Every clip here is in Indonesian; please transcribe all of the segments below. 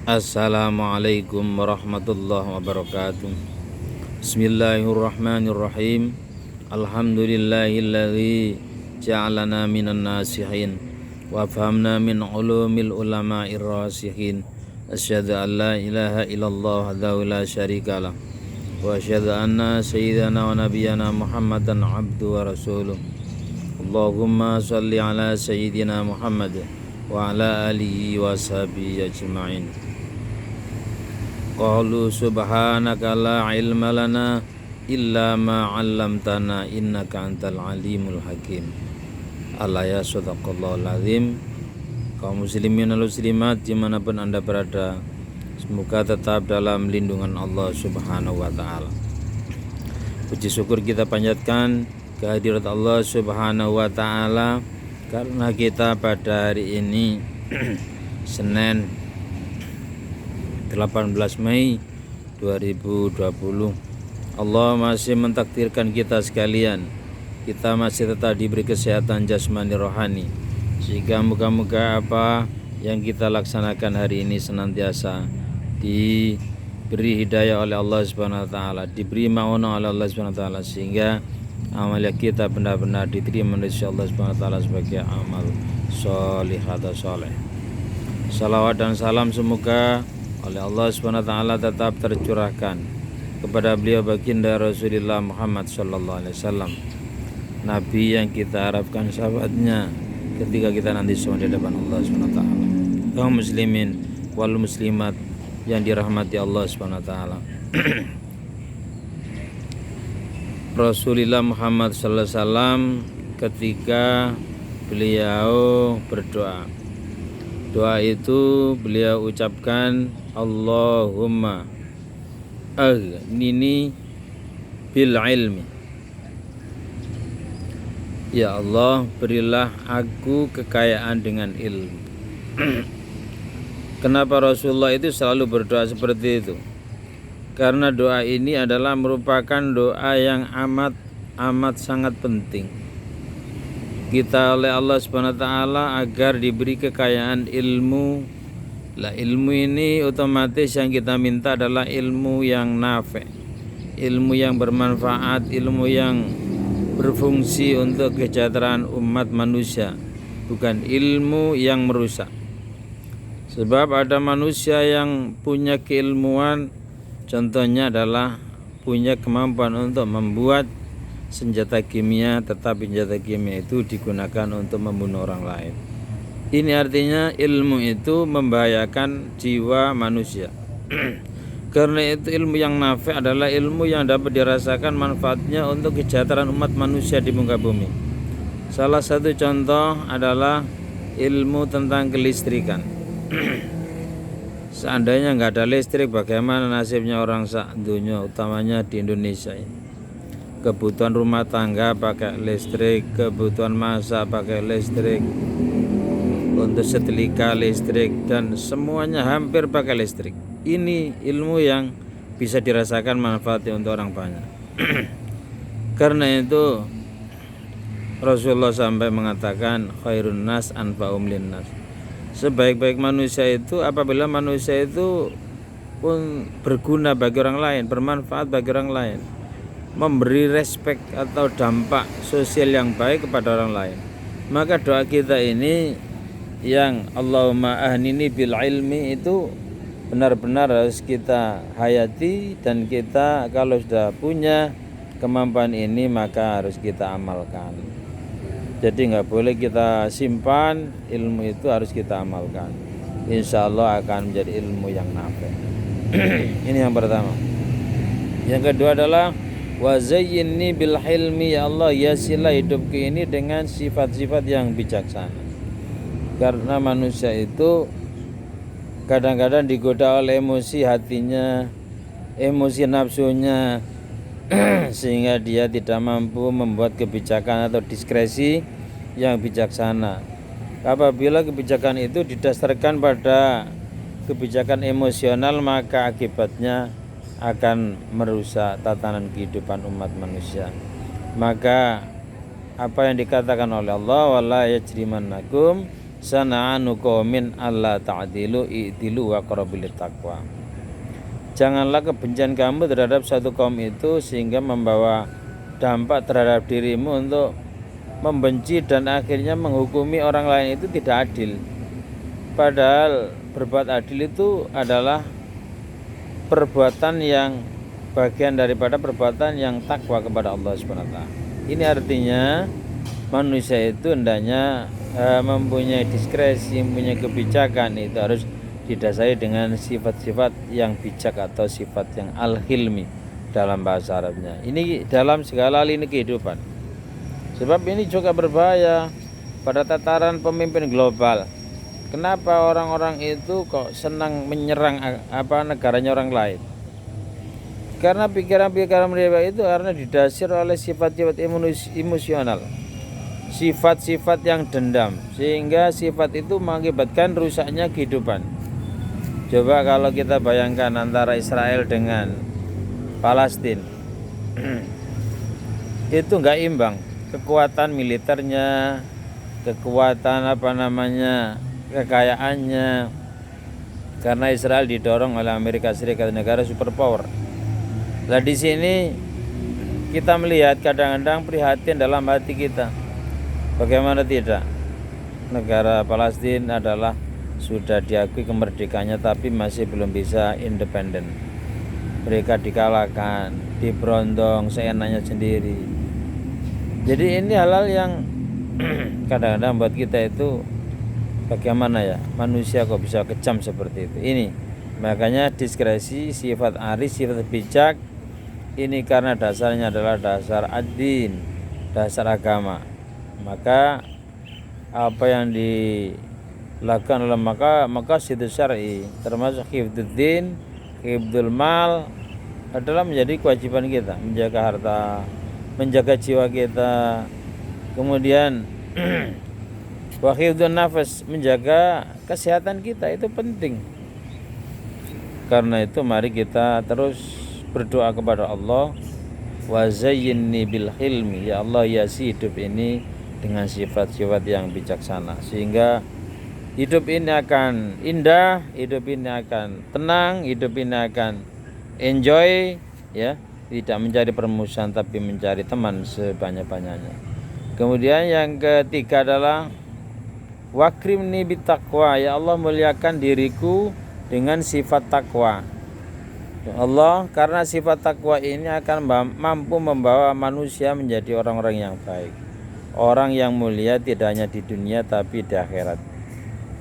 Assalamualaikum warahmatullahi wabarakatuh. Bismillahirrahmanirrahim. Alhamdulillahilladzi ja'alana minan nasihin wa fahamna min ulumil ulama'ir rasihin. Asyhadu an la ilaha illallah wahdahu la syarikalah wa asyhadu anna sayyidana wa nabiyyana Muhammadan abdu wa rasuluh. Allahumma shalli ala sayyidina Muhammad wa ala alihi wa sahbihi ajma'in. Qalu subhanaka la ilma lana illa ma 'allamtana innaka antal alimul hakim. Alaya sadaqallahul azim. Kaum muslimin dan muslimat dimanapun anda berada, semoga tetap dalam lindungan Allah subhanahu wa ta'ala. Puji syukur kita panjatkan kehadirat Allah subhanahu wa ta'ala karena kita pada hari ini Senin 18 Mei 2020 Allah masih mentakdirkan kita sekalian. Kita masih tetap diberi kesehatan jasmani rohani, sehingga moga-moga apa yang kita laksanakan hari ini senantiasa diberi hidayah oleh Allah Subhanahu wa taala, diberi maunah oleh Allah Subhanahu wa taala, sehingga amalan kita benar-benar diterima oleh Allah Subhanahu wa taala sebagai amal sholih atau soleh. Salawat dan salam semoga oleh Allah Subhanahu wa taala tetap tercurahkan kepada beliau baginda Rasulullah Muhammad sallallahu alaihi wasallam, nabi yang kita harapkan sahabatnya ketika kita nanti semua di depan Allah Subhanahu wa taala. Kaum muslimin wal muslimat yang dirahmati Allah Subhanahu wa taala. Rasulullah Muhammad sallallahu alaihi wasallam ketika beliau berdoa, doa itu beliau ucapkan, Allahumma aghnini bil ilmi. Ya Allah, berilah aku kekayaan dengan ilmu. Kenapa Rasulullah itu selalu berdoa seperti itu? Karena doa ini adalah merupakan doa yang amat sangat penting kita oleh Allah Subhanahu wa taala agar diberi kekayaan ilmu. Lah ilmu ini otomatis yang kita minta adalah ilmu yang nafi', ilmu yang bermanfaat, ilmu yang berfungsi untuk kesejahteraan umat manusia, bukan ilmu yang merusak. Sebab ada manusia yang punya keilmuan, contohnya adalah punya kemampuan untuk membuat senjata kimia, tetapi senjata kimia itu digunakan untuk membunuh orang lain. Ini artinya ilmu itu membahayakan jiwa manusia. Karena itu ilmu yang nafi' adalah ilmu yang dapat dirasakan manfaatnya untuk kesejahteraan umat manusia di muka bumi. Salah satu contoh adalah ilmu tentang kelistrikan. Seandainya nggak ada listrik, bagaimana nasibnya orang sak dunia, utamanya di Indonesia ini? Kebutuhan rumah tangga pakai listrik, kebutuhan masak pakai listrik, untuk setrika listrik, dan semuanya hampir pakai listrik. Ini ilmu yang bisa dirasakan manfaatnya untuk orang banyak. Karena itu Rasulullah sampai mengatakan khairun nas anfa'um linnas. Sebaik-baik manusia itu apabila manusia itu pun berguna bagi orang lain, bermanfaat bagi orang lain, memberi respek atau dampak sosial yang baik kepada orang lain. Maka doa kita ini yang Allahumma ahnini bil ilmi itu benar-benar harus kita hayati, dan kita kalau sudah punya kemampuan ini maka harus kita amalkan. Jadi nggak boleh kita simpan, ilmu itu harus kita amalkan. Insya Allah akan menjadi ilmu yang nafi'. Ini yang pertama. Yang kedua adalah wa zayyinni bil hilmi. Ya Allah, hiasilah hidupku ini dengan sifat-sifat yang bijaksana. Karena manusia itu kadang-kadang digoda oleh emosi hatinya, emosi nafsunya, sehingga dia tidak mampu membuat kebijakan atau diskresi yang bijaksana. Apabila kebijakan itu didasarkan pada kebijakan emosional, maka akibatnya akan merusak tatanan kehidupan umat manusia. Maka apa yang dikatakan oleh Allah, wala yajrimannakum sana'anu qaumin alla ta'dilu i'dilu wa aqrabu taqwa. Janganlah kebencian kamu terhadap satu kaum itu sehingga membawa dampak terhadap dirimu untuk membenci dan akhirnya menghukumi orang lain. Itu tidak adil. Padahal berbuat adil itu adalah perbuatan yang bagian daripada perbuatan yang takwa kepada Allah SWT. Ini artinya manusia itu hendaknya mempunyai diskresi, mempunyai kebijakan. Itu harus didasari dengan sifat-sifat yang bijak atau sifat yang al-hilmi dalam bahasa Arabnya. Ini dalam segala lini kehidupan. Sebab ini juga berbahaya pada tataran pemimpin global. Kenapa orang-orang itu kok senang menyerang negaranya orang lain? Karena pikiran-pikiran mereka itu karena didasar oleh sifat-sifat emosional, sifat-sifat yang dendam, sehingga sifat itu mengakibatkan rusaknya kehidupan. Coba kalau kita bayangkan antara Israel dengan Palestina, itu enggak imbang kekuatan militernya, kekuatan kekayaannya, karena Israel didorong oleh Amerika Serikat, negara superpower. Nah di sini kita melihat kadang-kadang prihatin dalam hati kita. Bagaimana tidak? Negara Palestina adalah sudah diakui kemerdekaannya tapi masih belum bisa independen. Mereka dikalahkan, diberondong seenaknya sendiri. Jadi ini hal-hal yang kadang-kadang buat kita itu bagaimana ya, manusia kok bisa kejam seperti itu. Ini makanya diskresi, sifat aris, sifat bijak ini karena dasarnya adalah dasar ad-din, dasar agama. Maka apa yang dilakukan oleh maka situ syar'i termasuk hifdzuddin, hifdzul mal adalah menjadi kewajiban kita, menjaga harta, menjaga jiwa kita. Kemudian wa hifdzun nafas, menjaga kesehatan kita, itu penting. Karena itu mari kita terus berdoa kepada Allah, wa zayyinni bil hilmi, ya Allah hiasi hidup ini dengan sifat-sifat yang bijaksana sehingga hidup ini akan indah, hidup ini akan tenang, hidup ini akan enjoy, ya, tidak mencari permusuhan tapi mencari teman sebanyak-banyaknya. Kemudian yang ketiga adalah wakrimni bitaqwa, ya Allah muliakan diriku dengan sifat takwa. Ya Allah, karena sifat takwa ini akan mampu membawa manusia menjadi orang-orang yang baik, orang yang mulia tidak hanya di dunia tapi di akhirat.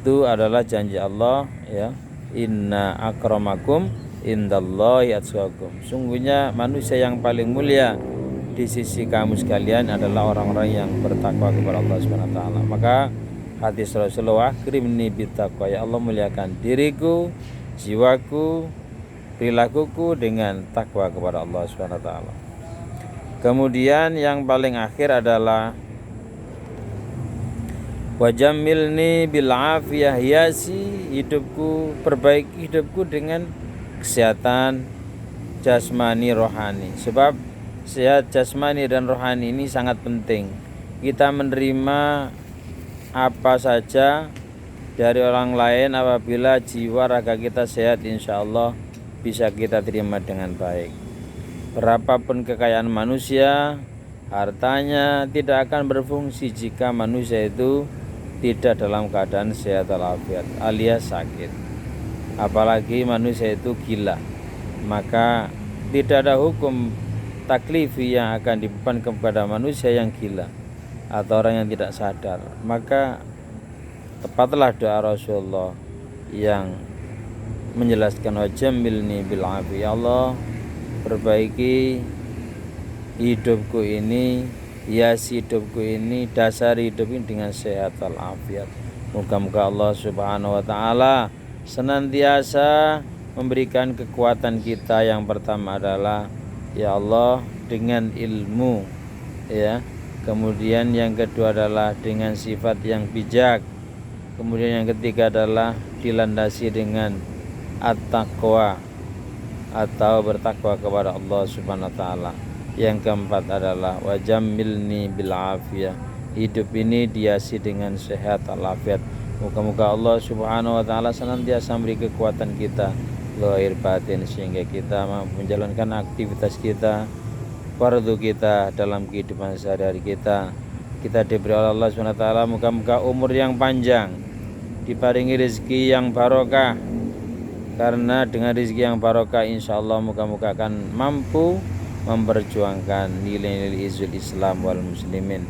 Itu adalah janji Allah, ya, inna akramakum indallahi atqakum. Sungguhnya manusia yang paling mulia di sisi kamu sekalian adalah orang-orang yang bertakwa kepada Allah Subhanahu wa taala. Maka hadis Rasulullah, akrimni bittaqwa, ya Allah muliakan diriku, jiwaku, perilakuku dengan takwa kepada Allah Subhanahu wa taala. Kemudian yang paling akhir adalah wajamilni bil afiyah, hiasi hidupku, perbaiki hidupku dengan kesehatan jasmani rohani. Sebab sehat jasmani dan rohani ini sangat penting. Kita menerima apa saja dari orang lain apabila jiwa raga kita sehat, insya Allah bisa kita terima dengan baik. Berapapun kekayaan manusia, hartanya tidak akan berfungsi jika manusia itu tidak dalam keadaan sehat walafiat alias sakit. Apalagi manusia itu gila, maka tidak ada hukum taklifi yang akan dibebankan kepada manusia yang gila atau orang yang tidak sadar. Maka tepatlah doa Rasulullah yang menjelaskan wajamilni bil afi, ya Allah perbaiki hidupku ini, hiasi hidupku ini, dasari hidup ini dengan sehat walafiat. Moga-moga Allah Subhanahu wa taala senantiasa memberikan kekuatan kita. Yang pertama adalah ya Allah dengan ilmu, ya. Kemudian yang kedua adalah dengan sifat yang bijak. Kemudian yang ketiga adalah dilandasi dengan at-taqwa atau bertakwa kepada Allah Subhanahu wa taala. Yang keempat adalah wajamilni bil afiyah, hidup ini dihiasi dengan sehat walafiat, Moga-moga Allah Subhanahu wa taala senantiasa memberi kekuatan kita lahir batin sehingga kita mampu menjalankan aktivitas kita, fardu kita dalam kehidupan sehari-hari kita. Kita diberi oleh Allah Subhanahu wa taala moga-moga umur yang panjang, diparingi rezeki yang barokah. Karena dengan rezeki yang barokah insyaallah moga-moga akan mampu memperjuangkan nilai-nilai izul Islam wal muslimin,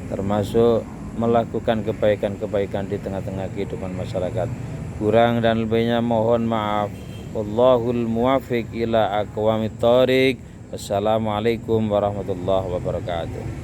termasuk melakukan kebaikan-kebaikan di tengah-tengah kehidupan masyarakat. Kurang dan lebihnya mohon maaf. Wallahul muwaffiq ila aqwamit thoriq. Wassalamualaikum warahmatullahi wabarakatuh.